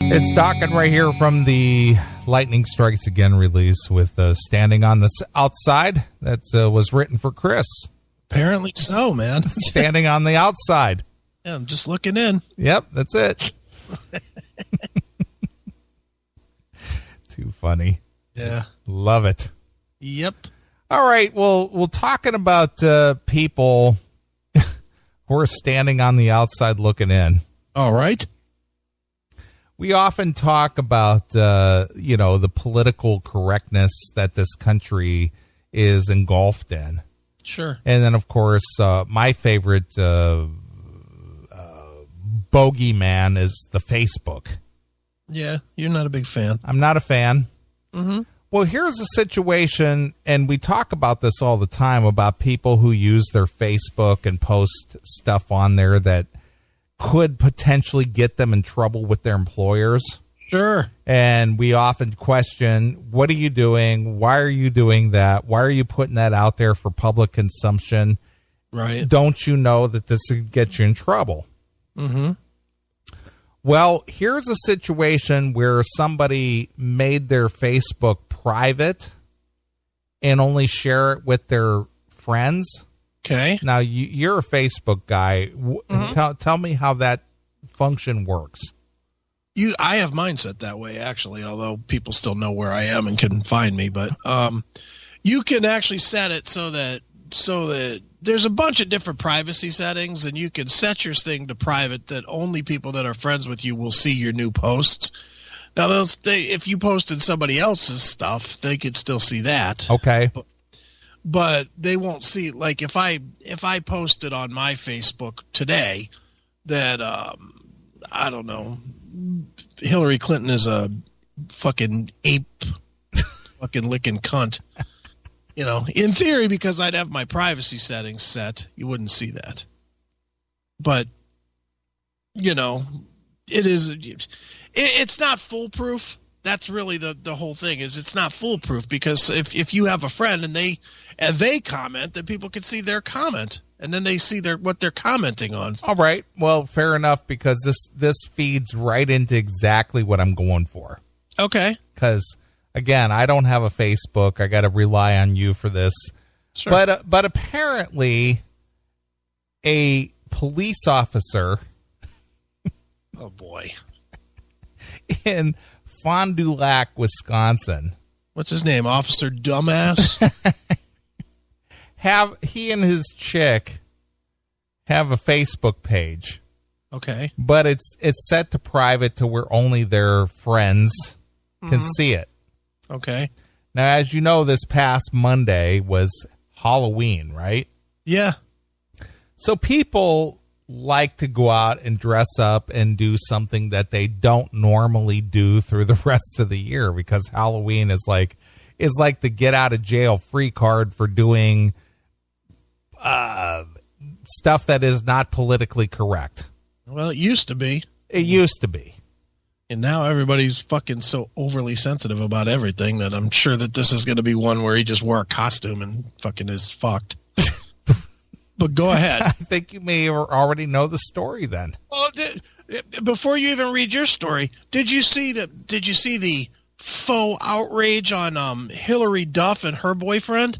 It's Dokken right here from the Lightning Strikes Again release with Standing on the Outside. That was written for Chris. Apparently so, man. Standing on the outside. Yeah, I'm just looking in. Yep, that's it. Too funny. Yeah. Love it. Yep. All right, well, we're talking about people who are standing on the outside looking in. All right. We often talk about, the political correctness that this country is engulfed in. Sure. And then, of course, my favorite bogeyman is the Facebook. Yeah, you're not a big fan. I'm not a fan. Mm-hmm. Well, here's a situation, and we talk about this all the time, about people who use their Facebook and post stuff on there that could potentially get them in trouble with their employers. Sure. And we often question, what are you doing? Why are you doing that? Why are you putting that out there for public consumption? Right. Don't you know that this could get you in trouble? Mm-hmm. Well, here's a situation where somebody made their Facebook private and only share it with their friends. Okay. Now, you're a Facebook guy. Mm-hmm. Tell me how that function works. I have mine set that way, actually, although people still know where I am and can find me. But you can actually set it so that there's a bunch of different privacy settings, and you can set your thing to private that only people that are friends with you will see your new posts. Now, if you posted somebody else's stuff, they could still see that. Okay. But they won't see, like, if I posted on my Facebook today that I don't know, Hillary Clinton is a fucking ape, fucking licking cunt. You know, in theory, because I'd have my privacy settings set, you wouldn't see that. But, you know, it's not foolproof. That's really the whole thing, is it's not foolproof, because if you have a friend and they comment, then people can see their comment, and then they see what they're commenting on. All right. Well, fair enough, because this feeds right into exactly what I'm going for. Okay. Because, again, I don't have a Facebook. I got to rely on you for this. Sure. But apparently a police officer oh boy, in Fond du Lac, Wisconsin. What's his name? Officer Dumbass? He and his chick have a Facebook page. Okay. But it's set to private to where only their friends can see it. Okay. Now, as you know, this past Monday was Halloween, right? Yeah. So people like to go out and dress up and do something that they don't normally do through the rest of the year, because Halloween is like the get out of jail free card for doing stuff that is not politically correct. Well, it used to be. It used to be. And now everybody's fucking so overly sensitive about everything that I'm sure that this is going to be one where he just wore a costume and fucking is fucked. But go ahead. I think you may already know the story then. Well, before you even read your story, did you see the faux outrage on Hillary Duff and her boyfriend?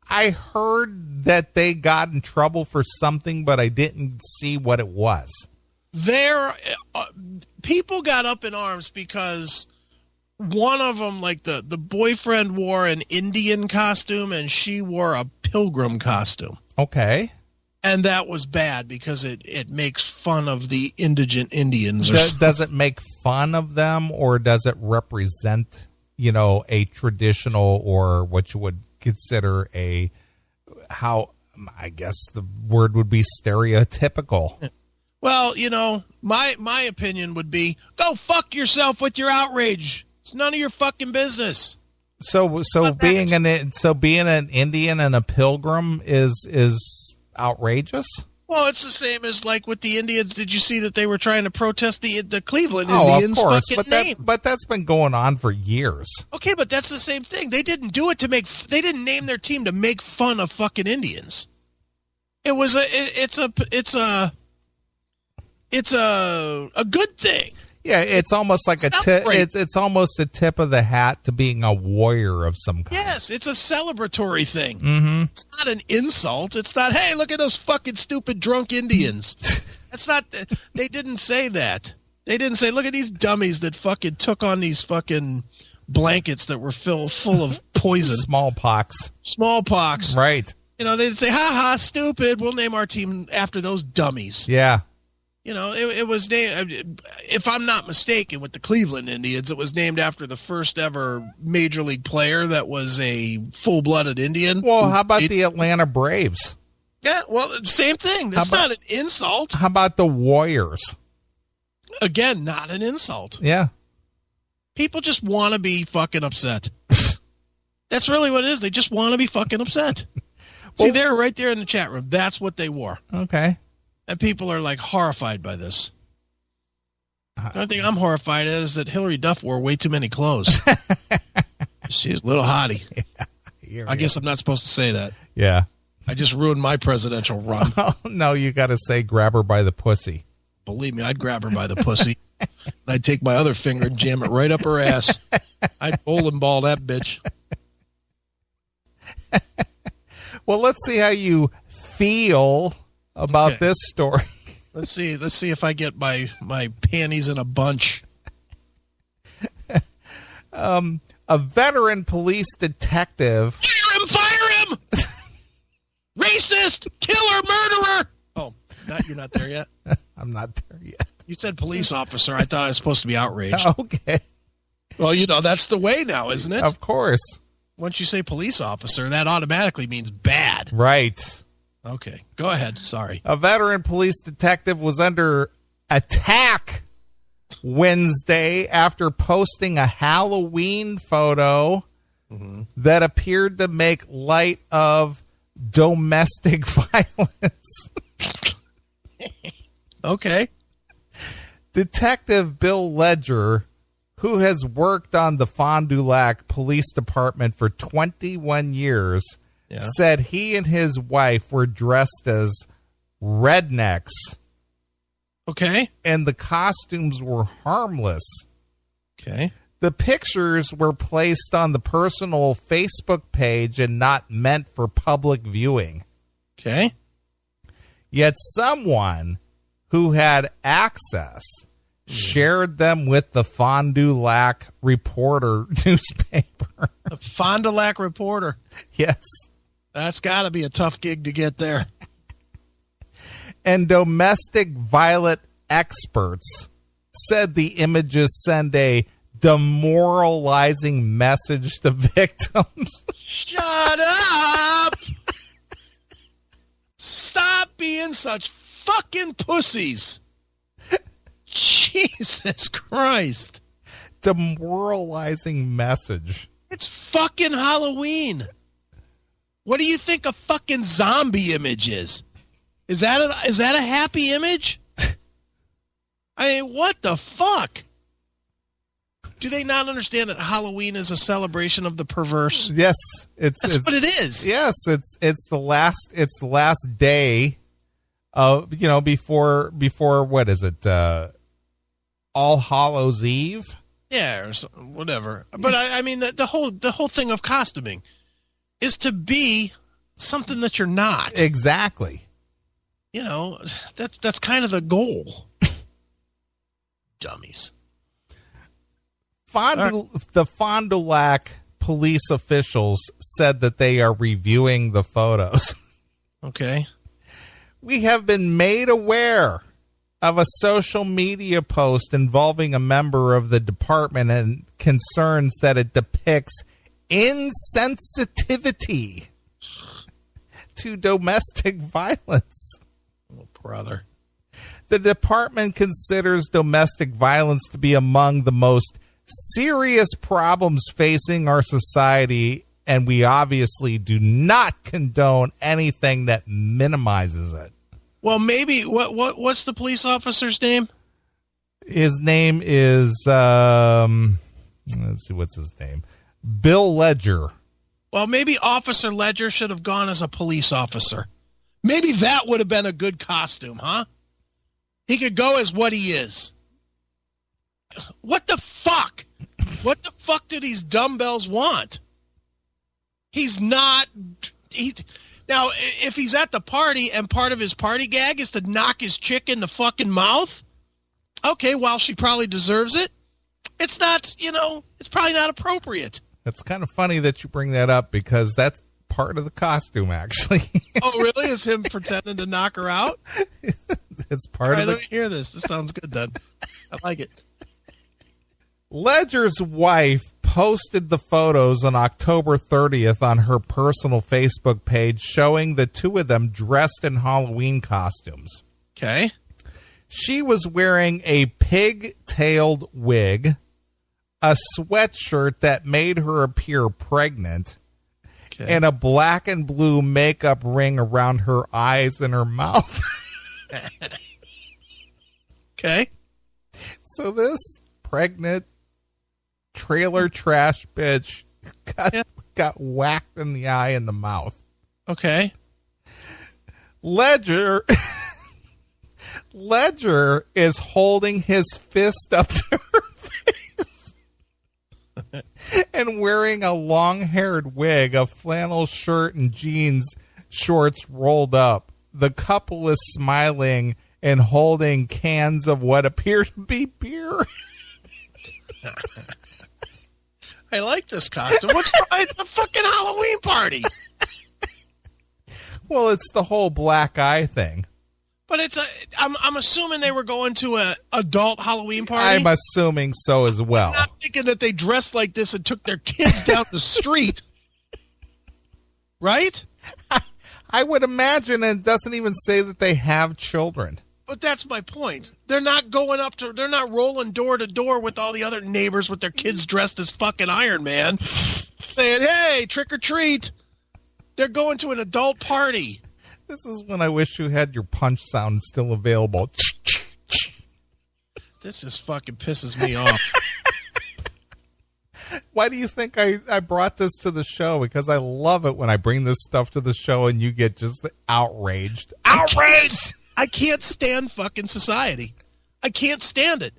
I heard that they got in trouble for something, but I didn't see what it was. People got up in arms because one of them, like the boyfriend, wore an Indian costume and she wore a pilgrim costume. Okay. And that was bad because it makes fun of the indigent Indians. Does it make fun of them, or does it represent, a traditional, or what you would consider how I guess the word would be stereotypical? Well, my opinion would be, go fuck yourself with your outrage. It's none of your fucking business. So being an Indian and a pilgrim is outrageous? Well, it's the same as like with the Indians. Did you see that they were trying to protest the Cleveland Indians? Of course, fucking but that's been going on for years. Okay, but that's the same thing. They didn't do it they didn't name their team to make fun of fucking Indians. It's a good thing. Yeah, it's almost like a tip. It's almost a tip of the hat to being a warrior of some kind. Yes, it's a celebratory thing. Mm-hmm. It's not an insult. It's not, hey, look at those fucking stupid drunk Indians. That's not. They didn't say that. They didn't say, look at these dummies that fucking took on these fucking blankets that were full of poison. Smallpox. Right. You know, they didn't say, ha ha, stupid. We'll name our team after those dummies. Yeah. You know, it was named, if I'm not mistaken, with the Cleveland Indians, it was named after the first ever major league player that was a full-blooded Indian. Well, how about the Atlanta Braves? Yeah, well, same thing. That's not an insult. How about the Warriors? Again, not an insult. Yeah. People just want to be fucking upset. That's really what it is. They just want to be fucking upset. See, they're right there in the chat room. That's what they wore. Okay. And people are like horrified by this. The only thing I'm horrified at is that Hillary Duff wore way too many clothes. She's a little hottie. Yeah, I guess I'm not supposed to say that. Yeah. I just ruined my presidential run. Oh, no, you got to say grab her by the pussy. Believe me, I'd grab her by the pussy. And I'd take my other finger and jam it right up her ass. I'd bowling ball that bitch. Well, let's see how you feel about this story. Let's see if I get my panties in a bunch. A veteran police detective. Fire him! Racist! Killer! Murderer! Oh, you're not there yet? I'm not there yet. You said police officer. I thought I was supposed to be outraged. Okay. Well, that's the way now, isn't it? Of course. Once you say police officer, that automatically means bad. Right. Okay. Go ahead. Sorry. A veteran police detective was under attack Wednesday after posting a Halloween photo that appeared to make light of domestic violence. Okay. Detective Bill Ledger, who has worked on the Fond du Lac Police Department for 21 years, said he and his wife were dressed as rednecks. Okay. And the costumes were harmless. Okay. The pictures were placed on the personal Facebook page and not meant for public viewing. Okay. Yet someone who had access shared them with the Fond du Lac Reporter newspaper. The Fond du Lac Reporter. Yes. That's got to be a tough gig to get there. And domestic violence experts said the images send a demoralizing message to victims. Shut up! Stop being such fucking pussies. Jesus Christ. Demoralizing message. It's fucking Halloween. What do you think a fucking zombie image is? Is that a happy image? I mean, what the fuck? Do they not understand that Halloween is a celebration of the perverse? Yes, that's what it is. Yes, it's the last day of before what is it? All Hallows Eve? Yeah, or whatever. But I mean the whole thing of costuming is to be something that you're not. Exactly. That's kind of the goal. Dummies. The Fond du Lac police officials said that they are reviewing the photos. Okay. We have been made aware of a social media post involving a member of the department and concerns that it depicts insensitivity to domestic violence. Oh, brother. The department considers domestic violence to be among the most serious problems facing our society, and we obviously do not condone anything that minimizes it. Well, maybe what's the police officer's name? His name is let's see, what's his name? Bill Ledger. Well, maybe Officer Ledger should have gone as a police officer. Maybe that would have been a good costume, huh? He could go as what he is. What the fuck? What the fuck do these dumbbells want? He's not. Now, if he's at the party and part of his party gag is to knock his chick in the fucking mouth, okay, while she probably deserves it, it's not, it's probably not appropriate. It's kind of funny that you bring that up because that's part of the costume, actually. Oh, really? Is him pretending to knock her out? It's part of the... Let me hear this. This sounds good, then. I like it. Ledger's wife posted the photos on October 30th on her personal Facebook page showing the two of them dressed in Halloween costumes. Okay. She was wearing a pig-tailed wig, a sweatshirt that made her appear pregnant, and a black and blue makeup ring around her eyes and her mouth. Okay. So this pregnant trailer trash bitch got whacked in the eye and the mouth. Okay. Ledger is holding his fist up to her face and wearing a long-haired wig, a flannel shirt, and jeans shorts rolled up. The couple is smiling and holding cans of what appear to be beer. I like this costume. What's the fucking Halloween party? Well, it's the whole black eye thing. But I'm assuming they were going to a adult Halloween party. I'm assuming so as well. I'm not thinking that they dressed like this and took their kids down the street. Right? I would imagine it doesn't even say that they have children. But that's my point. They're not they're not rolling door to door with all the other neighbors with their kids dressed as fucking Iron Man saying, hey, trick or treat. They're going to an adult party. This is when I wish you had your punch sound still available. This just fucking pisses me off. Why do you think I brought this to the show? Because I love it when I bring this stuff to the show and you get just outraged. Outraged! I can't stand fucking society. I can't stand it.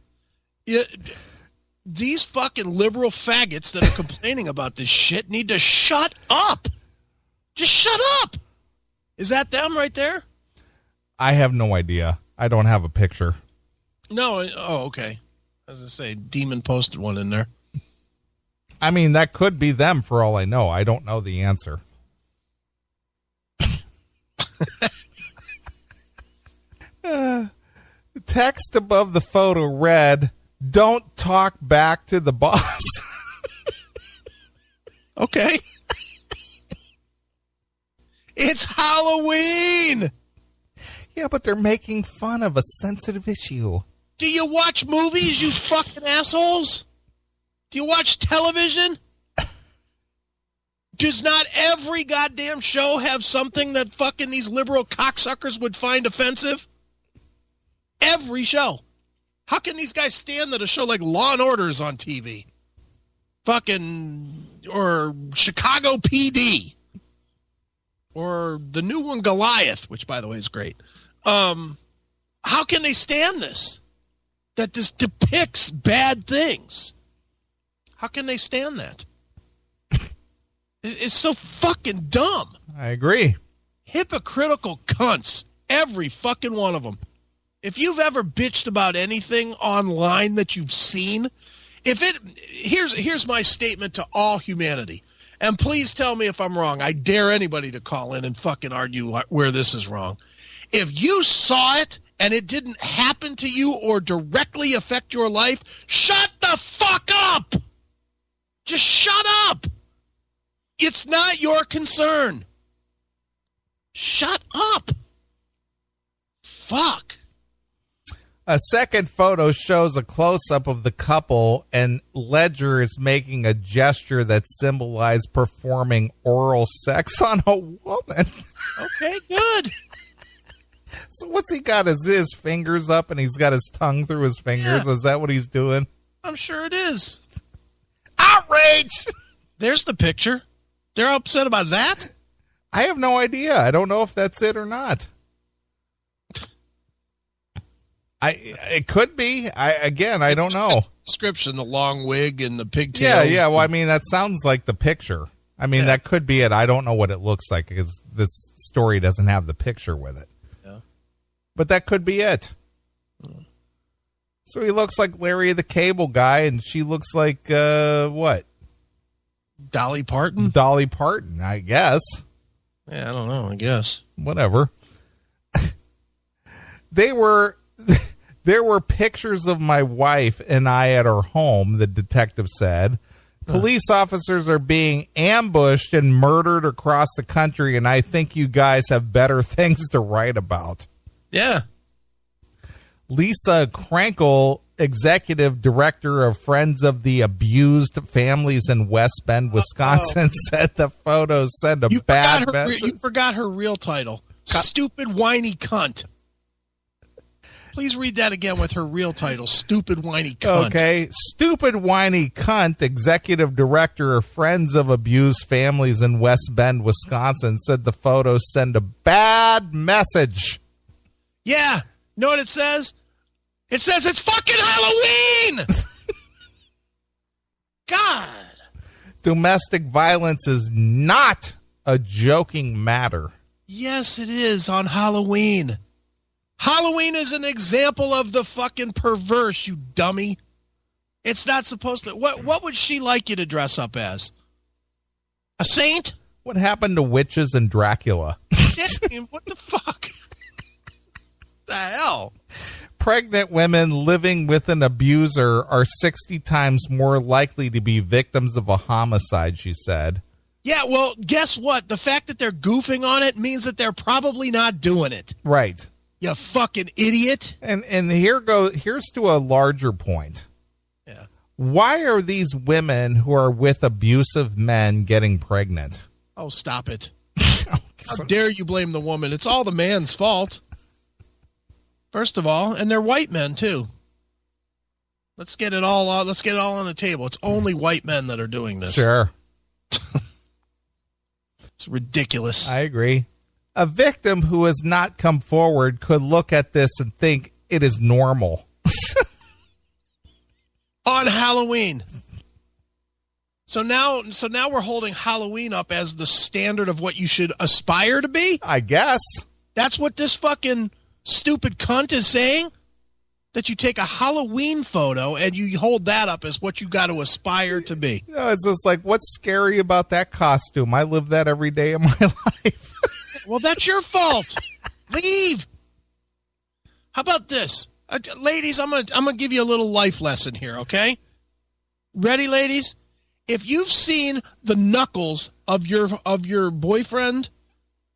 These fucking liberal faggots that are complaining about this shit need to shut up. Just shut up. Is that them right there? I have no idea. I don't have a picture. No. Oh, okay. As I say, Demon posted one in there. I mean, that could be them for all I know. I don't know the answer. Text above the photo read, "Don't talk back to the boss." Okay. It's Halloween. Yeah, but they're making fun of a sensitive issue. Do you watch movies, you fucking assholes? Do you watch television? Does not every goddamn show have something that fucking these liberal cocksuckers would find offensive? Every show. How can these guys stand that a show like Law and Order is on TV? Or Chicago PD. Or the new one, Goliath, which, by the way, is great. How can they stand this? That this depicts bad things. How can they stand that? It's so fucking dumb. I agree. Hypocritical cunts. Every fucking one of them. If you've ever bitched about anything online that you've seen, here's my statement to all humanity. And please tell me if I'm wrong. I dare anybody to call in and fucking argue where this is wrong. If you saw it and it didn't happen to you or directly affect your life, shut the fuck up! Just shut up! It's not your concern. Shut up. Fuck. A second photo shows a close-up of the couple, and Ledger is making a gesture that symbolizes performing oral sex on a woman. Okay, good. So what's he got? Is his fingers up and he's got his tongue through his fingers? Yeah. Is that what he's doing? I'm sure it is. Outrage! There's the picture. They're upset about that? I have no idea. I don't know if that's it or not. It could be. I don't know. Description: the long wig and the pigtails. Yeah. Well, I mean, that sounds like the picture. I mean, that could be it. I don't know what it looks like because this story doesn't have the picture with it. Yeah. But that could be it. So he looks like Larry the Cable Guy, and she looks like what? Dolly Parton. Dolly Parton, I guess. Yeah, I don't know. I guess whatever. There were pictures of my wife and I at her home, the detective said. Police officers are being ambushed and murdered across the country, and I think you guys have better things to write about. Yeah. Lisa Krankel, executive director of Friends of the Abused Families in West Bend, Wisconsin, said the photos send a bad message. You forgot her real title. Stupid whiny cunt. Please read that again with her real title. Stupid whiny cunt. Okay. Stupid whiny cunt, executive director of Friends of Abused Families in West Bend, Wisconsin, said the photos send a bad message. Yeah. Know what it says? It says it's fucking Halloween! God. Domestic violence is not a joking matter. Yes, it is on Halloween. Halloween is an example of the fucking perverse, you dummy. It's not supposed to... What would she like you to dress up as? A saint? What happened to witches and Dracula? What the fuck? The hell? Pregnant women living with an abuser are 60 times more likely to be victims of a homicide, she said. Yeah, well, guess what? The fact that they're goofing on it means that they're probably not doing it. Right. You fucking idiot. And here's to a larger point. Yeah. Why are these women who are with abusive men getting pregnant? Oh, stop it. How dare you blame the woman? It's all the man's fault. First of all, and they're white men too. Let's get it all on the table. It's only white men that are doing this. Sure. It's ridiculous. I agree. A victim who has not come forward could look at this and think it is normal. On Halloween. So now we're holding Halloween up as the standard of what you should aspire to be? I guess. That's what this fucking stupid cunt is saying? That you take a Halloween photo and you hold that up as what you got to aspire to be. No, it's just like, what's scary about that costume? I live that every day of my life. Well, that's your fault. Leave. How about this? Ladies, I'm gonna give you a little life lesson here, okay? Ready, ladies? If you've seen the knuckles of your boyfriend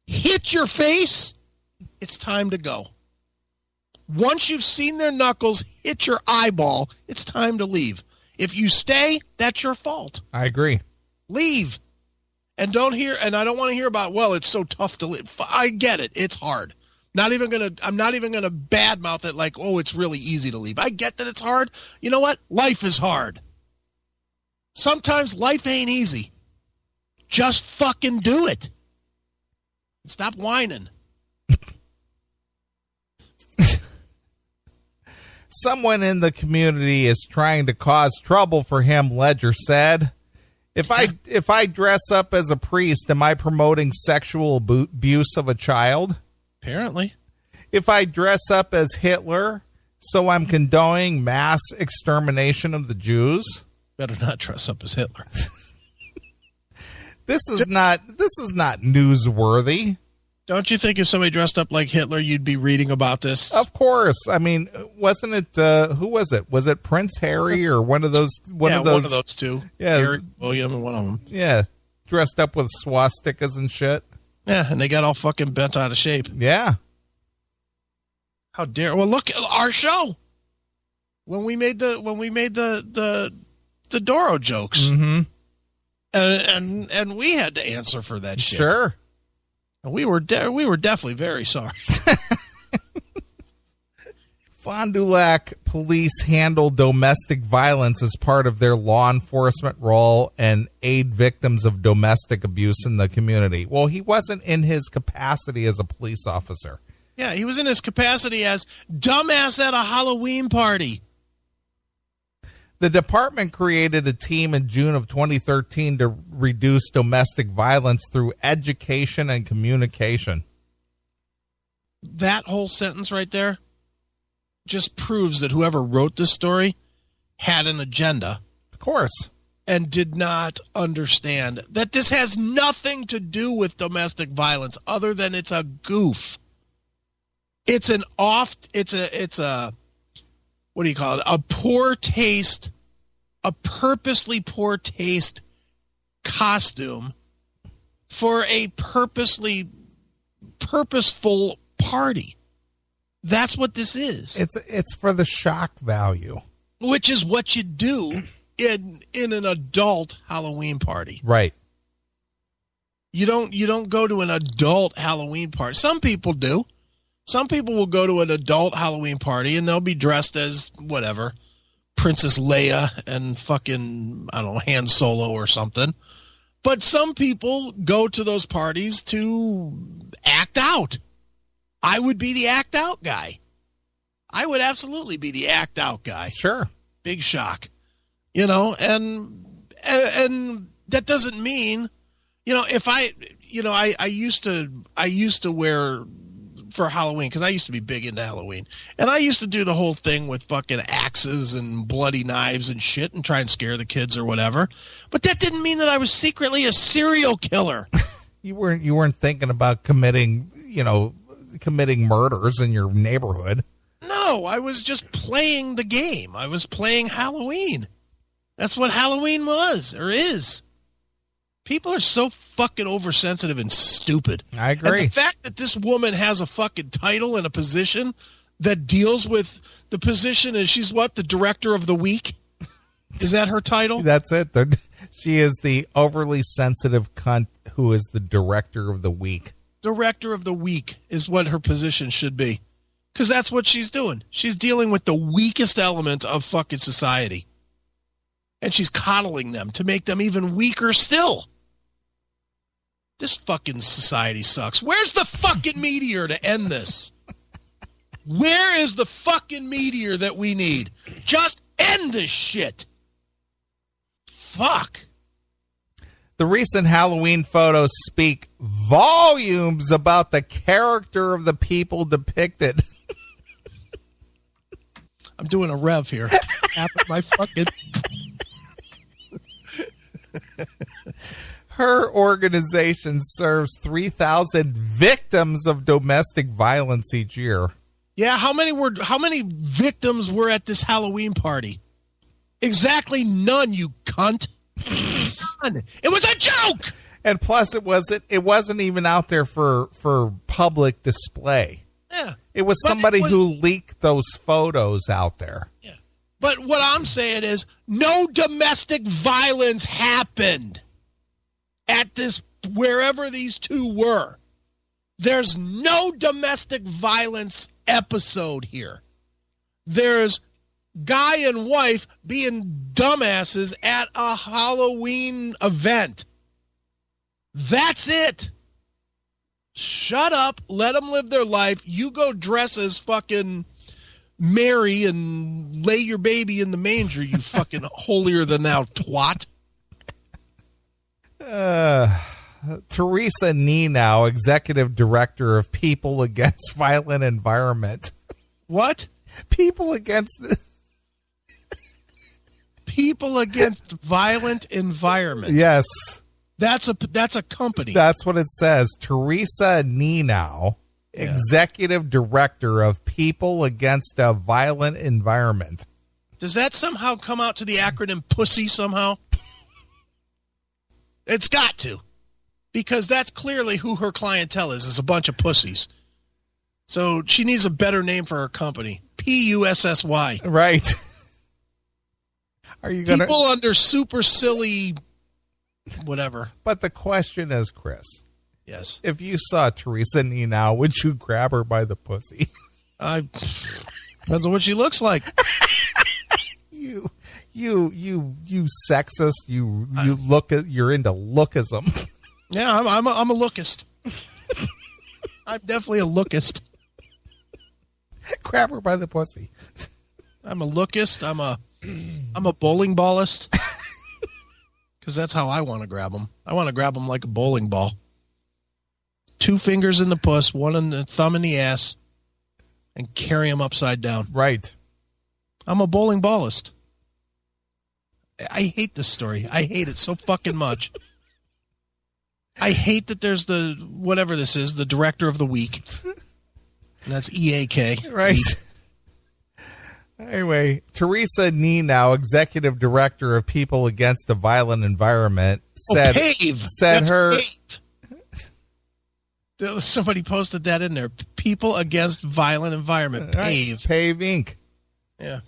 hit your face, it's time to go. Once you've seen their knuckles hit your eyeball, it's time to leave. If you stay, that's your fault. I agree. Leave. And I don't want to hear about, well, it's so tough to live. I get it. It's hard. I'm not even gonna badmouth it like, oh, it's really easy to leave. I get that it's hard. You know what? Life is hard. Sometimes life ain't easy. Just fucking do it. Stop whining. Someone in the community is trying to cause trouble for him, Ledger said. If I dress up as a priest, am I promoting sexual abuse of a child? Apparently. If I dress up as Hitler, so I'm condoning mass extermination of the Jews? Better not dress up as Hitler. This is not newsworthy. Don't you think if somebody dressed up like Hitler, you'd be reading about this? Of course. I mean, wasn't it? Who was it? Was it Prince Harry or one of those? One of those two. Yeah, Harry, William, and one of them. Yeah, dressed up with swastikas and shit. Yeah, and they got all fucking bent out of shape. Yeah. How dare? Well, look at our show. When we made the Doro jokes, mm-hmm. and we had to answer for that shit. Sure. We were definitely very sorry. Fond du Lac police handle domestic violence as part of their law enforcement role and aid victims of domestic abuse in the community. Well, he wasn't in his capacity as a police officer. Yeah, he was in his capacity as dumbass at a Halloween party. The department created a team in June of 2013 to reduce domestic violence through education and communication. That whole sentence right there just proves that whoever wrote this story had an agenda. Of course. And did not understand that this has nothing to do with domestic violence other than it's a goof. It's a what do you call it? A poor taste, a purposely poor taste costume for a purposeful party. That's what this is. It's for the shock value. Which is what you do in an adult Halloween party. Right. You don't go to an adult Halloween party. Some people do. Some people will go to an adult Halloween party and they'll be dressed as whatever, Princess Leia and fucking, I don't know, Han Solo or something. But some people go to those parties to act out. I would be the act out guy. I would absolutely be the act out guy. Sure. Big shock. You know, and that doesn't mean, you know, if I used to wear for Halloween, because I used to be big into Halloween, and I used to do the whole thing with fucking axes and bloody knives and shit and try and scare the kids or whatever. But that didn't mean that I was secretly a serial killer. You weren't thinking about committing murders in your neighborhood. No, I was just playing the game. I was playing Halloween. That's what Halloween was or is. People are so fucking oversensitive and stupid. I agree. And the fact that this woman has a fucking title and a position that deals with the position is she's what? The director of the week? Is that her title? That's it. She is the overly sensitive cunt who is the director of the week. Director of the week is what her position should be. Because that's what she's doing. She's dealing with the weakest element of fucking society. And she's coddling them to make them even weaker still. This fucking society sucks. Where's the fucking meteor to end this? Where is the fucking meteor that we need? Just end this shit. Fuck. The recent Halloween photos speak volumes about the character of the people depicted. I'm doing a rev here. My fucking... Her organization serves 3,000 victims of domestic violence each year. Yeah, how many victims were at this Halloween party? Exactly none, you cunt. None. It was a joke. And plus it wasn't even out there for public display. Yeah. It was somebody who leaked those photos out there. Yeah. But what I'm saying is no domestic violence happened at this, wherever these two were. There's no domestic violence episode here. There's guy and wife being dumbasses at a Halloween event. That's it. Shut up. Let them live their life. You go dress as fucking Mary and lay your baby in the manger, you fucking holier than thou twat. Teresa Nenow, executive director of People Against Violent Environment. What? People Against Violent Environment. Yes. That's a company. That's what it says. Teresa Nenow, executive director of People Against a Violent Environment. Does that somehow come out to the acronym PUSSY somehow? It's got to. Because that's clearly who her clientele is a bunch of pussies. So she needs a better name for her company. PUSSY. Right. Are you gonna people under super silly whatever? But the question is, Chris. Yes. If you saw Teresa Nenow, would you grab her by the pussy? Depends on what she looks like. You sexist. You're into lookism. Yeah, I'm a lookist. I'm definitely a lookist. Grab her by the pussy. I'm a lookist. I'm a bowling ballist. Because that's how I want to grab them. I want to grab them like a bowling ball. 2 fingers in the puss, 1 in the thumb in the ass, and carry them upside down. Right. I'm a bowling ballist. I hate this story. I hate it so fucking much. I hate that there's whatever this is, the director of the week. And that's EAK. Right. Anyway, Teresa Nenow, executive director of People Against a Violent Environment, said somebody posted that in there. People Against Violent Environment. PAVE. PAVE Inc. Yeah.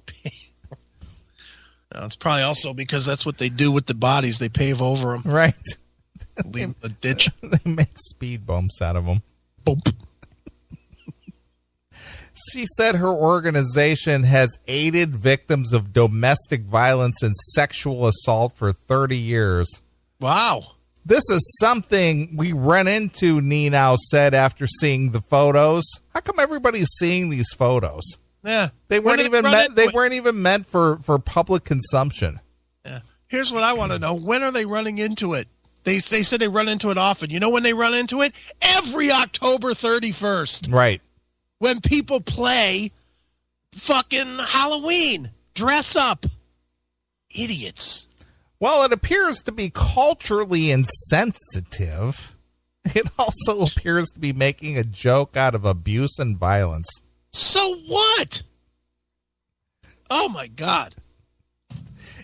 No, it's probably also because that's what they do with the bodies. They pave over them. Right. Leave them in the ditch. They make speed bumps out of them. Boom. She said her organization has aided victims of domestic violence and sexual assault for 30 years. Wow. This is something we run into, Nenow said after seeing the photos. How come everybody's seeing these photos? Yeah. They weren't even meant for public consumption. Yeah. Here's what I want to know. When are they running into it? They said they run into it often. You know when they run into it? Every October 31st. Right. When people play fucking Halloween. Dress up. Idiots. Well, it appears to be culturally insensitive. It also appears to be making a joke out of abuse and violence. So what? Oh, my God.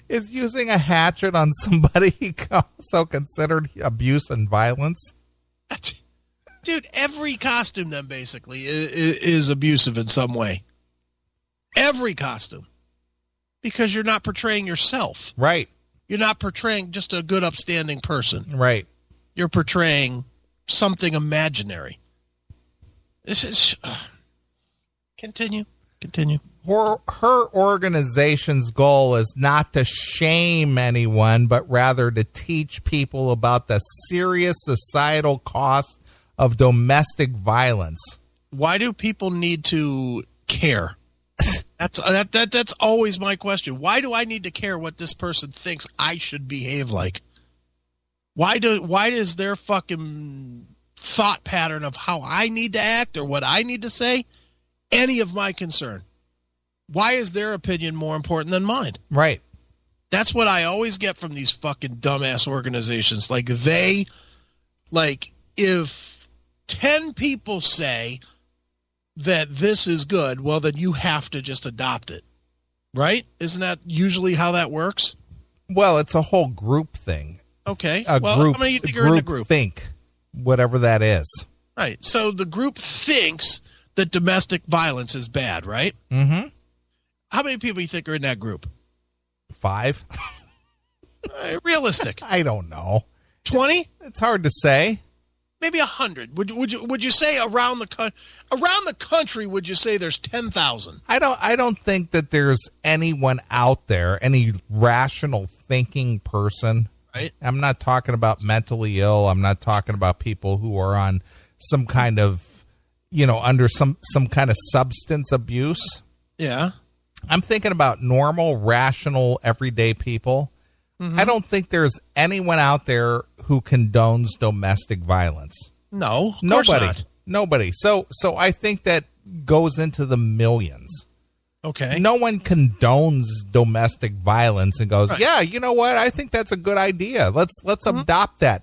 Is using a hatchet on somebody also considered abuse and violence? Dude, every costume then basically is abusive in some way. Every costume. Because you're not portraying yourself. Right. You're not portraying just a good, upstanding person. Right. You're portraying something imaginary. This is... Continue. Her organization's goal is not to shame anyone, but rather to teach people about the serious societal costs of domestic violence. Why do people need to care? That's always my question. Why do I need to care what this person thinks I should behave like? Why is their fucking thought pattern of how I need to act or what I need to say any of my concern? Why is their opinion more important than mine? Right. That's what I always get from these fucking dumbass organizations. If 10 people say that this is good, well, then you have to just adopt it. Right? Isn't that usually how that works? Well, it's a whole group thing. Okay. How many do you think are in the group? Think, whatever that is. Right. So the group thinks that domestic violence is bad, right? Mm-hmm. How many people do you think are in that group? 5. Realistic. I don't know. 20? It's hard to say. Maybe 100. Would you say around the country? Would you say there's 10,000? I don't think that there's anyone out there, any rational thinking person. Right. I'm not talking about mentally ill. I'm not talking about people who are on some kind of, under some kind of substance abuse. Yeah. I'm thinking about normal, rational, everyday people. Mm-hmm. I don't think there's anyone out there who condones domestic violence. No, Nobody. So I think that goes into the millions. Okay. No one condones domestic violence and goes, right. Yeah, you know what? I think that's a good idea. Let's mm-hmm. adopt that.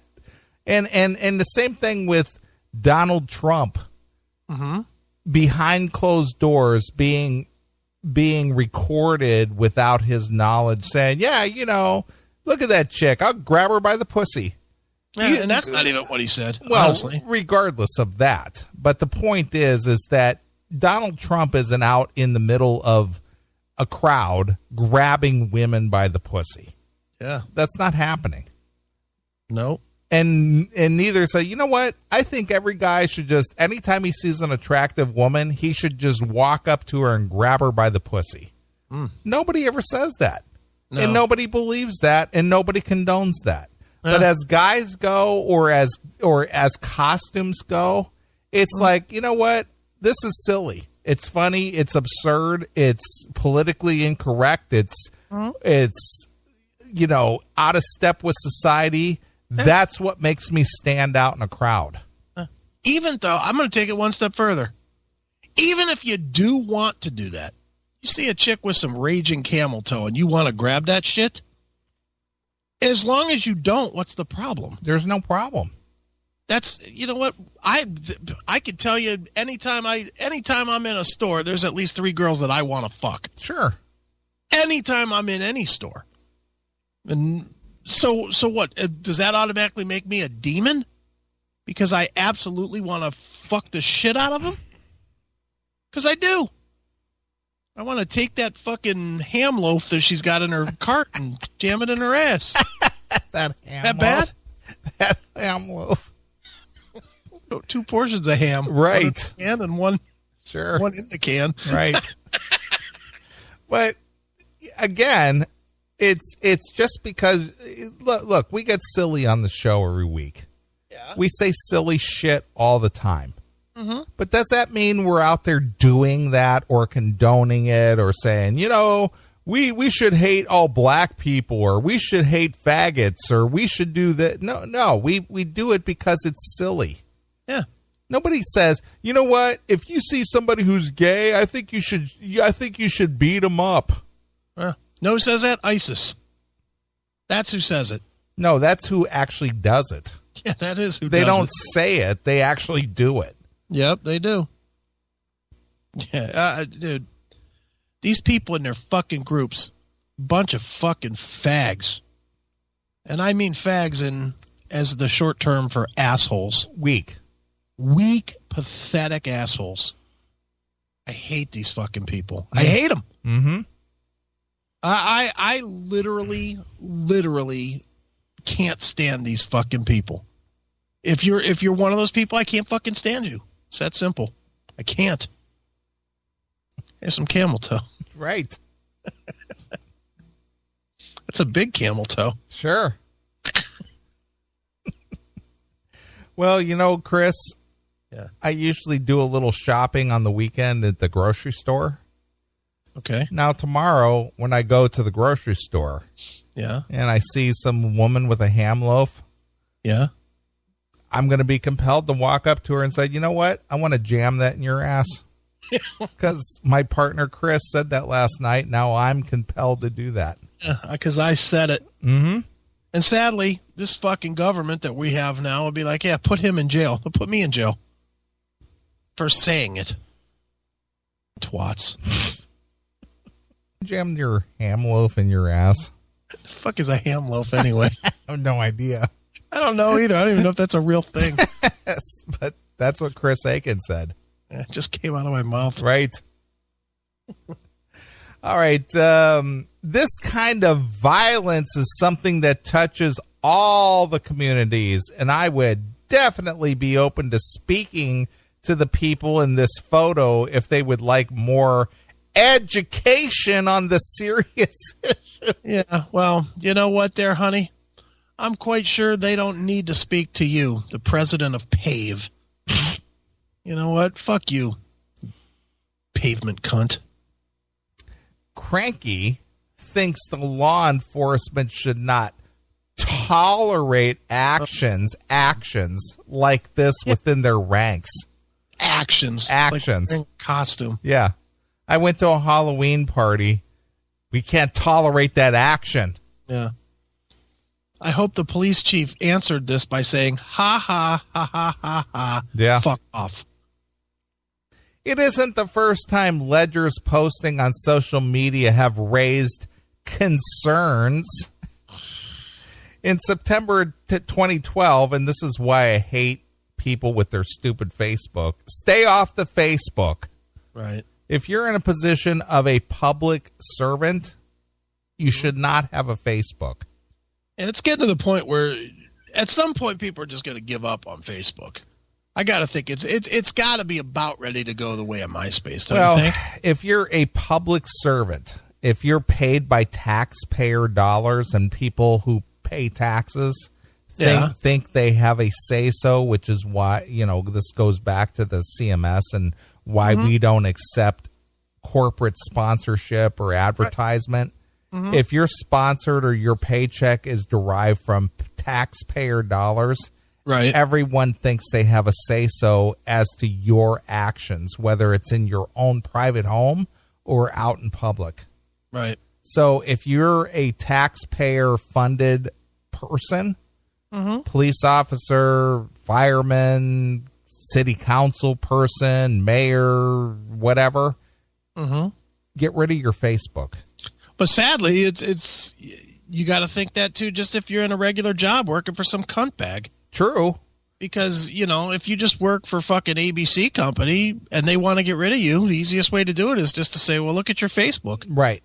And the same thing with Donald Trump mm-hmm. behind closed doors being recorded without his knowledge, saying, yeah, look at that chick. I'll grab her by the pussy. Yeah, and that's not even what he said, well, honestly. Regardless of that. But the point is that Donald Trump isn't out in the middle of a crowd grabbing women by the pussy. Yeah. That's not happening. No. And neither say, you know what? I think every guy should just, anytime he sees an attractive woman, he should just walk up to her and grab her by the pussy. Mm. Nobody ever says that. No. And nobody believes that, and nobody condones that. Yeah. But as guys go, or as costumes go, it's like, you know what? This is silly. It's funny. It's absurd. It's politically incorrect. It's out of step with society. That's what makes me stand out in a crowd. Even though, I'm going to take it one step further. Even if you do want to do that, you see a chick with some raging camel toe and you want to grab that shit, as long as you don't, what's the problem? There's no problem. That's, you know what, I could tell you anytime I'm in a store, there's at least 3 girls that I want to fuck. Sure. Anytime I'm in any store. And so what? Does that automatically make me a demon? Because I absolutely want to fuck the shit out of them? Because I do. I want to take that fucking ham loaf that she's got in her cart and jam it in her ass. That ham that loaf. bad? That ham loaf. 2 portions of ham. Right. One in the can and one in the can. Right. But again, it's just because look, we get silly on the show every week. Yeah. We say silly shit all the time. Mm-hmm. But does that mean we're out there doing that or condoning it or saying, we should hate all black people or we should hate faggots or we should do that? No, we do it because it's silly. Yeah. Nobody says, you know what? If you see somebody who's gay, I think you should beat them up. No, who says that? ISIS. That's who says it. No, that's who actually does it. Yeah, that is who they does it. They don't say it. They actually do it. Yep, they do. Yeah, dude. These people in their fucking groups, bunch of fucking fags. And I mean fags as the short term for assholes. Weak, pathetic assholes. I hate these fucking people. I hate them. Mm-hmm. I literally can't stand these fucking people. If you're one of those people, I can't fucking stand you. It's that simple. I can't. Here's some camel toe. Right. That's a big camel toe. Sure. Well, Chris, yeah, I usually do a little shopping on the weekend at the grocery store. Okay. Now, tomorrow, when I go to the grocery store, yeah, and I see some woman with a ham loaf, yeah, I'm going to be compelled to walk up to her and say, you know what? I want to jam that in your ass. Because my partner, Chris, said that last night. Now I'm compelled to do that. Because I said it. Mm-hmm. And sadly, this fucking government that we have now will be like, yeah, put him in jail. Put me in jail for saying it. Twats. Jammed your ham loaf in your ass. What the fuck is a ham loaf anyway? I have no idea. I don't know either. I don't even know if that's a real thing. Yes, but that's what Chris Aiken said. It just came out of my mouth. Right. All right. This kind of violence is something that touches all the communities, and I would definitely be open to speaking to the people in this photo if they would like more education on the serious issue. Yeah, well, you know what there, honey? I'm quite sure they don't need to speak to you, the president of PAVE. You know what? Fuck you, pavement cunt. Cranky thinks the law enforcement should not tolerate actions like this within their ranks. Actions. Like costume. Yeah. I went to a Halloween party. We can't tolerate that action. Yeah. I hope the police chief answered this by saying, ha, ha, ha, ha, ha, ha. Yeah. Fuck off. It isn't the first time Ledger's posting on social media have raised concerns. In September 2012, and this is why I hate people with their stupid Facebook, stay off the Facebook. Right. If you're in a position of a public servant, you should not have a Facebook. And it's getting to the point where at some point people are just going to give up on Facebook. I got to think it's got to be about ready to go the way of MySpace, don't you think? If you're a public servant, if you're paid by taxpayer dollars and people who pay taxes think they have a say-so, which is why, this goes back to the CMS and why we don't accept corporate sponsorship or advertisement. If you're sponsored or your paycheck is derived from taxpayer dollars, Right. everyone thinks they have a say-so as to your actions, whether it's in your own private home or out in public. Right. So if you're a taxpayer-funded person, police officer, fireman, city council person, mayor, whatever, get rid of your Facebook. But sadly, it's you got to think that too. Just if you're in a regular job working for some cunt bag. True. Because, if you just work for fucking ABC company and they want to get rid of you, the easiest way to do it is just to say, well, look at your Facebook. Right.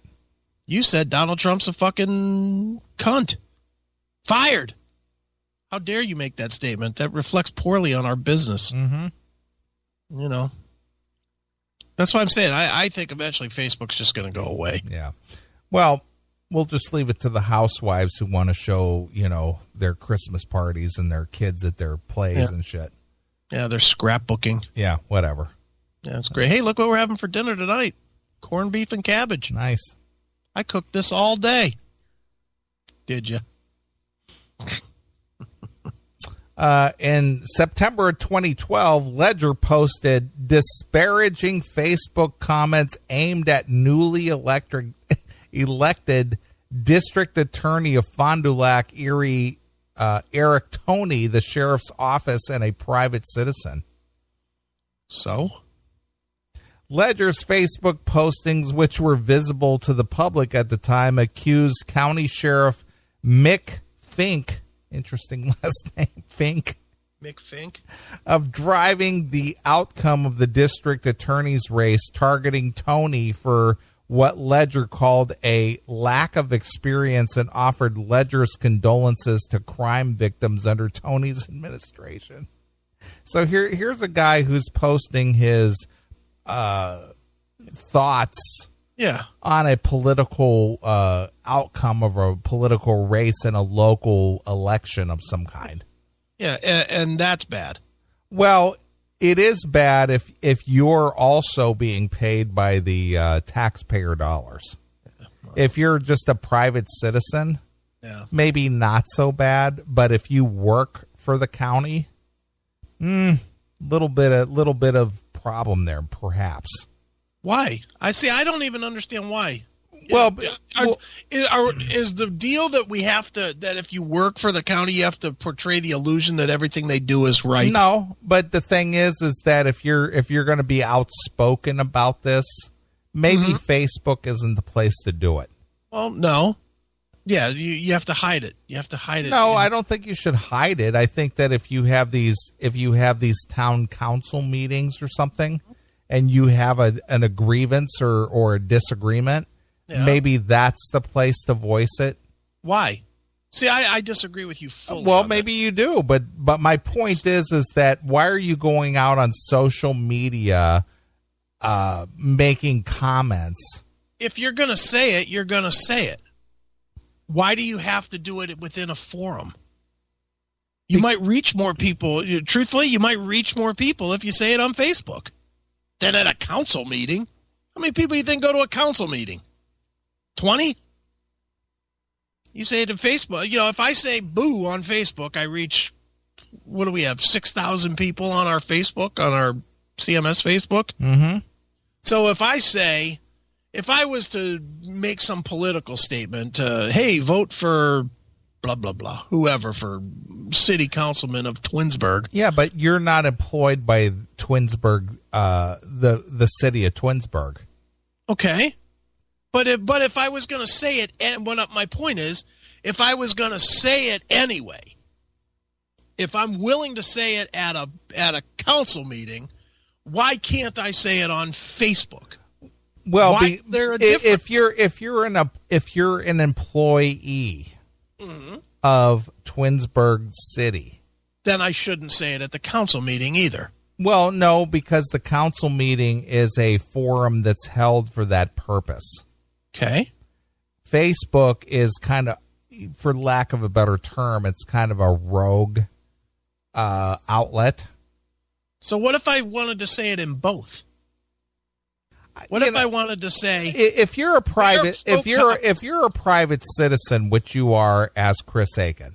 You said Donald Trump's a fucking cunt. Fired. How dare you make that statement? That reflects poorly on our business. That's what I'm saying. I think eventually Facebook's just going to go away. Yeah. Well, we'll just leave it to the housewives who want to show, their Christmas parties and their kids at their plays and shit. Yeah, they're scrapbooking. Yeah, whatever. Yeah, it's great. Hey, look what we're having for dinner tonight. Corned beef and cabbage. Nice. I cooked this all day. Did you? In September of 2012, Ledger posted disparaging Facebook comments aimed at newly elected District Attorney of Fond du Lac, Erie, Eric Toney, the sheriff's office, and a private citizen. So? Ledger's Facebook postings, which were visible to the public at the time, accused County Sheriff Mick Fink, interesting last name, Fink, Mick Fink, of driving the outcome of the district attorney's race, targeting Toney for what Ledger called a lack of experience, and offered Ledger's condolences to crime victims under Toney's administration. So here's a guy who's posting his thoughts on a political outcome of a political race in a local election of some kind. Yeah, and that's bad. Well, it is bad if you're also being paid by the taxpayer dollars. If you're just a private citizen, maybe not so bad. But if you work for the county, little bit of problem there, perhaps. Why? I don't even understand why. Well, is the deal that we have to, that if you work for the county, you have to portray the illusion that everything they do is right? No, but the thing is that if you're going to be outspoken about this, maybe Facebook isn't the place to do it. Well, no. Yeah, you have to hide it. You have to hide it. No, I don't think you should hide it. I think that if you have these town council meetings or something, and you have a grievance or a disagreement, maybe that's the place to voice it. Why? See, I disagree with you fully. Well, maybe you do, but my point is that why are you going out on social media making comments? If you're going to say it, you're going to say it. Why do you have to do it within a forum? You might reach more people. Truthfully, you might reach more people if you say it on Facebook than at a council meeting. How many people do you think go to a council meeting? 20? You say it to Facebook. If I say boo on Facebook, I reach, what do we have, 6,000 people on our Facebook, on our CMS Facebook? Mm-hmm. So if I was to make some political statement, hey, vote for blah, blah, blah, whoever, for city councilman of Twinsburg. Yeah, but you're not employed by Twinsburg, the city of Twinsburg. Okay. But if I was going to say it, and my point is, if I was going to say it anyway, if I'm willing to say it at a council meeting, why can't I say it on Facebook? Well, why is there a difference? if you're an employee of Twinsburg City, then I shouldn't say it at the council meeting either. Well, no, because the council meeting is a forum that's held for that purpose. Okay. Facebook is kind of, for lack of a better term, it's kind of a rogue outlet. So what if I wanted to say it in both? What if I wanted to say, if you're a private, if you're a private citizen, which you are as Chris Aiken,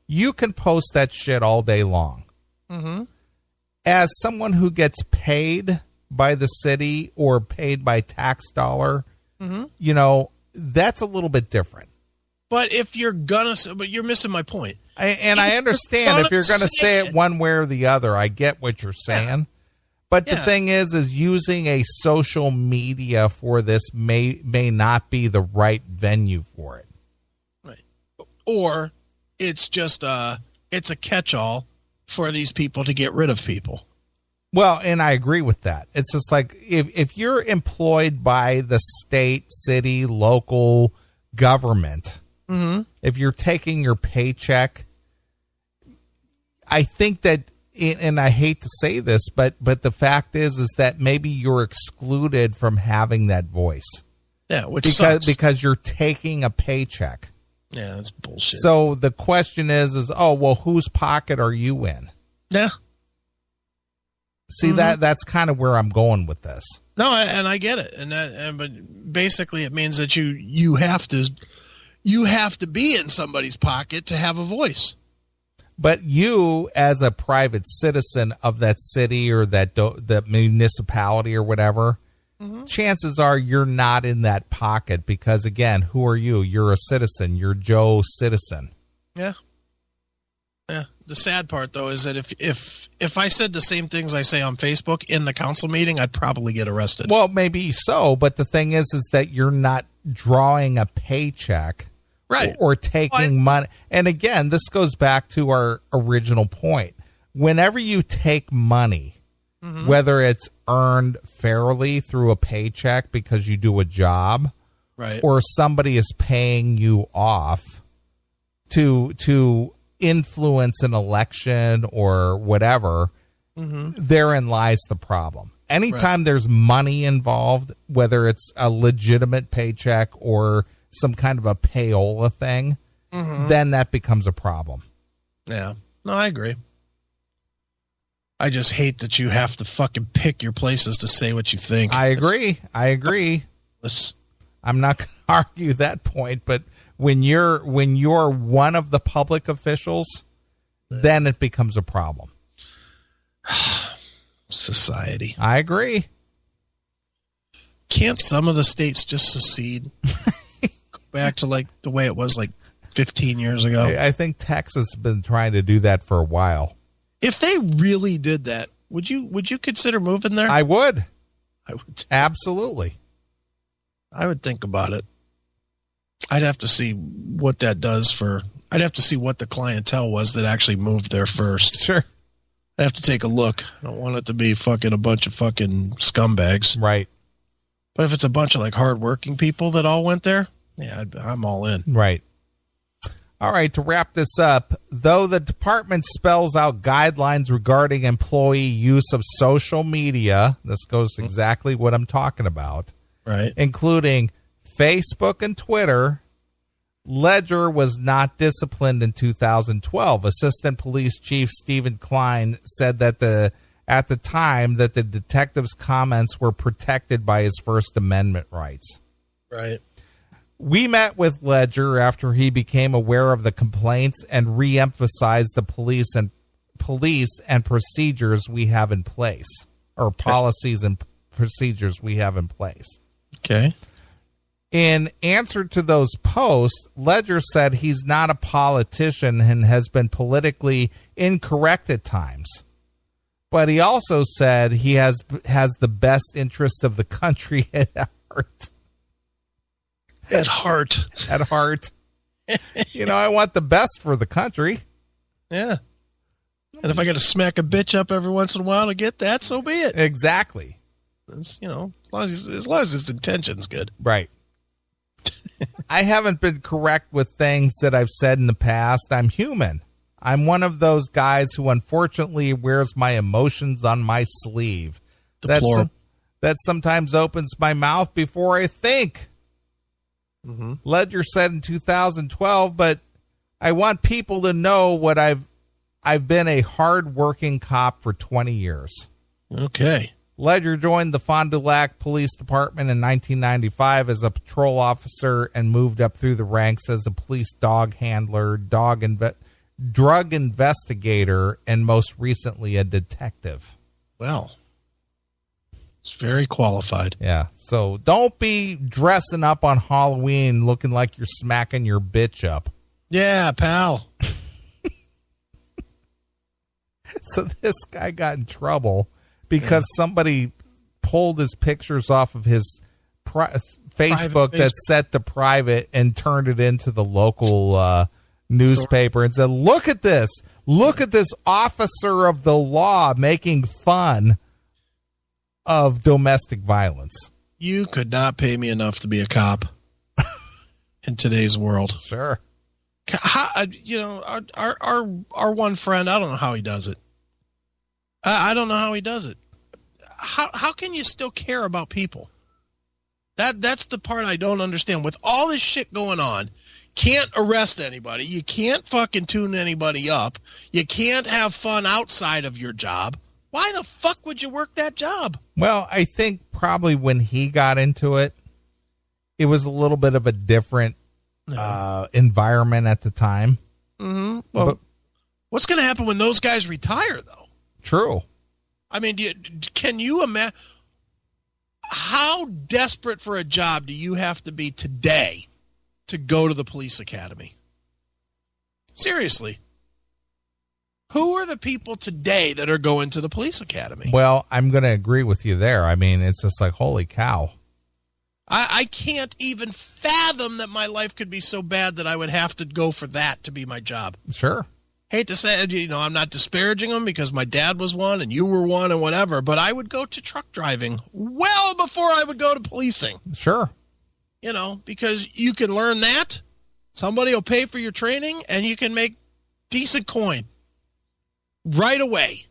you can post that shit all day long. As someone who gets paid by the city or paid by tax dollar, you know, that's a little bit different. But if you're but you're missing my point. I understand if you're going to say it one way or the other. I get what you're saying. Yeah. But the thing is using a social media for this may not be the right venue for it. Right. Or it's just it's a catch-all for these people to get rid of people. Well, and I agree with that. It's just like if you're employed by the state, city, local government, if you're taking your paycheck, I think that, and I hate to say this, but the fact is that maybe you're excluded from having that voice. Yeah, because you're taking a paycheck. Yeah, that's bullshit. So the question is, oh, well, whose pocket are you in? Yeah. See, that's kind of where I'm going with this. No, and I get it. But basically it means that you have to be in somebody's pocket to have a voice. But you, as a private citizen of that city or that municipality or whatever, chances are you're not in that pocket because, again, who are you? You're a citizen. You're Joe Citizen. Yeah. Yeah. The sad part, though, is that if I said the same things I say on Facebook in the council meeting, I'd probably get arrested. Well, maybe so, but the thing is that you're not drawing a paycheck. Right. Or taking money. And again, this goes back to our original point. Whenever you take money, whether it's earned fairly through a paycheck because you do a job, right, or somebody is paying you off to influence an election or whatever, therein lies the problem. Anytime there's money involved, whether it's a legitimate paycheck or some kind of a payola thing, then that becomes a problem. Yeah. No, I agree. I just hate that you have to fucking pick your places to say what you think. I agree. I'm not going to argue that point, but when you're one of the public officials, then it becomes a problem. Society. I agree. Can't some of the states just secede? Back to like the way it was like 15 years ago. I think Texas has been trying to do that for a while. If they really did that, would you consider moving there? I would. I would. Absolutely. I would think about it. I'd have to see what that does I'd have to see what the clientele was that actually moved there first. Sure. I'd have to take a look. I don't want it to be fucking a bunch of fucking scumbags. Right. But if it's a bunch of like hardworking people that all went there, yeah, I'm all in. Right. All right, to wrap this up, though the department spells out guidelines regarding employee use of social media, this goes exactly what I'm talking about, right? Including Facebook and Twitter, Ledger was not disciplined in 2012. Assistant Police Chief Stephen Klein said that at the time that the detective's comments were protected by his First Amendment rights. Right. We met with Ledger after he became aware of the complaints and re-emphasized the police and procedures we have in place, or policies and procedures we have in place. Okay. In answer to those posts, Ledger said he's not a politician and has been politically incorrect at times. But he also said he has the best interest of the country at heart. At heart. At heart. You know, I want the best for the country. Yeah. And if I got to smack a bitch up every once in a while to get that, so be it. Exactly. It's, you know, as long as his intention's good. Right. I haven't been correct with things that I've said in the past. I'm human. I'm one of those guys who unfortunately wears my emotions on my sleeve. That sometimes opens my mouth before I think. Mm-hmm. Ledger said in 2012, but I want people to know what I've been a hard-working cop for 20 years. Okay. Ledger joined the Fond du Lac Police Department in 1995 as a patrol officer and moved up through the ranks as a police dog handler, drug investigator, and most recently a detective. Well, it's very qualified. Yeah. So don't be dressing up on Halloween looking like you're smacking your bitch up. Yeah, pal. So this guy got in trouble because somebody pulled his pictures off of his Facebook that's set to private and turned it into the local newspaper and said, look at this officer of the law making fun of domestic violence. You could not pay me enough to be a cop in today's world. Sure. How, our one friend, I don't know how he does it. I don't know how he does it. How can you still care about people? That's the part I don't understand. With all this shit going on, can't arrest anybody. You can't fucking tune anybody up. You can't have fun outside of your job. Why the fuck would you work that job? Well, I think probably when he got into it, it was a little bit of a different environment at the time. Mm-hmm. Well, what's going to happen when those guys retire, though? True. I mean, can you imagine how desperate for a job do you have to be today to go to the police academy? Seriously. Who are the people today that are going to the police academy? Well, I'm going to agree with you there. I mean, it's just like, holy cow. I can't even fathom that my life could be so bad that I would have to go for that to be my job. Sure. Hate to say it, I'm not disparaging them because my dad was one and you were one and whatever, but I would go to truck driving well before I would go to policing. Sure. Because you can learn that. Somebody will pay for your training and you can make decent coin right away.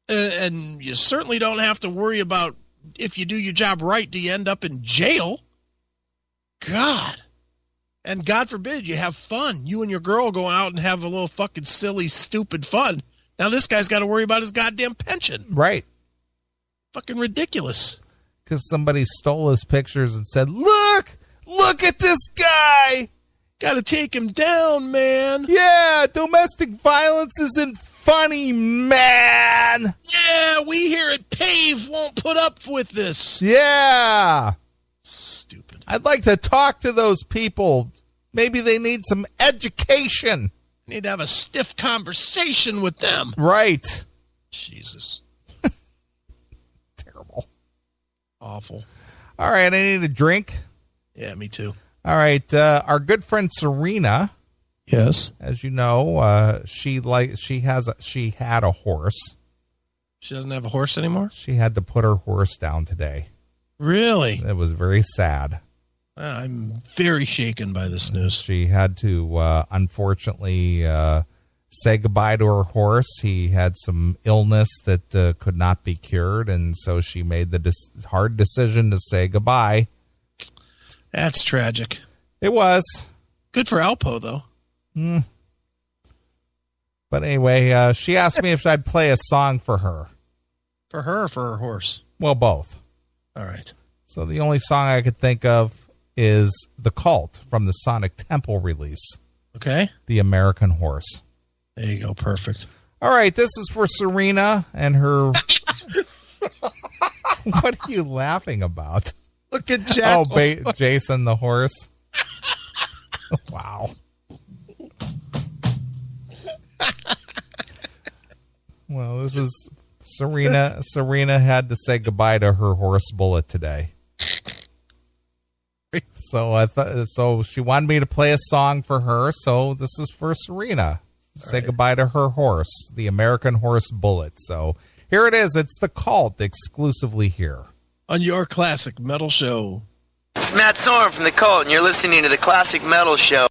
And you certainly don't have to worry about if you do your job right, do you end up in jail? God. And God forbid you have fun. You and your girl going out and have a little fucking silly, stupid fun. Now this guy's got to worry about his goddamn pension. Right. Fucking ridiculous. Because somebody stole his pictures and said, look at this guy. Got to take him down, man. Yeah, domestic violence isn't funny, man. Yeah, we here at PAVE won't put up with this. Yeah. Stupid. I'd like to talk to those people. Maybe they need some education. Need to have a stiff conversation with them. Right. Jesus. Terrible. Awful. All right, I need a drink. Yeah, me too. All right, our good friend Serena. Yes. As you know, she had a horse. She doesn't have a horse anymore? She had to put her horse down today. Really? It was very sad. I'm very shaken by this news. She had to, unfortunately, say goodbye to her horse. He had some illness that could not be cured, and so she made the hard decision to say goodbye. That's tragic. It was. Good for Alpo, though. But anyway, she asked me if I'd play a song for her. For her or for her horse? Well, both. All right. So the only song I could think of is The Cult from the Sonic Temple release. Okay. The American Horse. There you go. Perfect. All right. This is for Serena and her... What are you laughing about? Look at Jack. Oh, Jason the horse. Wow. Well, this is Serena. Serena had to say goodbye to her horse Bullet today. So she wanted me to play a song for her. So this is for Serena. Say goodbye to her horse, the American Horse Bullet. So here it is. It's The Cult, exclusively here on your Classic Metal Show. It's Matt Sorum from The Cult, and you're listening to The Classic Metal Show.